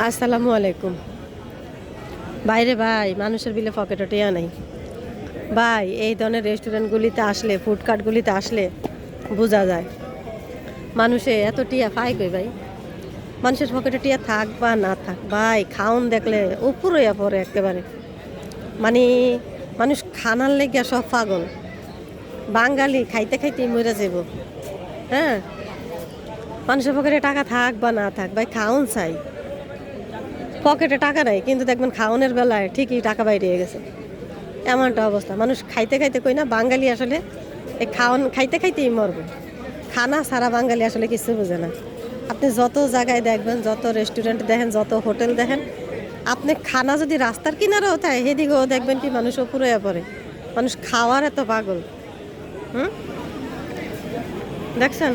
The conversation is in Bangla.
আসসালামু আলাইকুম। বাইরে ভাই মানুষের বিলে পকেটে টিয়া নাই ভাই। এই ধরনের রেস্টুরেন্টগুলিতে আসলে, ফুডকার্টগুলিতে আসলে বোঝা যায় মানুষে এত টিয়া পায় কই ভাই। মানুষের পকেটে টিয়া থাক বা না থাক ভাই, খাওন দেখলে উপরে পড়ে একেবারে। মানে মানুষ খানার লেগে সব পাগল। বাঙালি খাইতে খাইতে মরে যাব। হ্যাঁ, মানুষের পকেটে টাকা থাক বা না থাক ভাই, খাওন চাই। পকেটে টাকা নাই কিন্তু দেখবেন খাওনের বেলায় ঠিকই টাকা বাইরে গেছে, এমনটা অবস্থা। মানুষ খাইতে খাইতে কই না, বাঙালি আসলে এই খাওন খাইতে খাইতেই মরবে। খানা ছাড়া বাঙালি আসলে কিছু বোঝে না। আপনি যত জায়গায় দেখবেন, যত রেস্টুরেন্ট দেখেন, যত হোটেল দেখেন, আপনি খানা যদি রাস্তার কিনারেও থাকে সেদিকেও দেখবেন কি মানুষ উপরে পড়ে। মানুষ খাওয়ার এত পাগল। হুম, দেখছেন।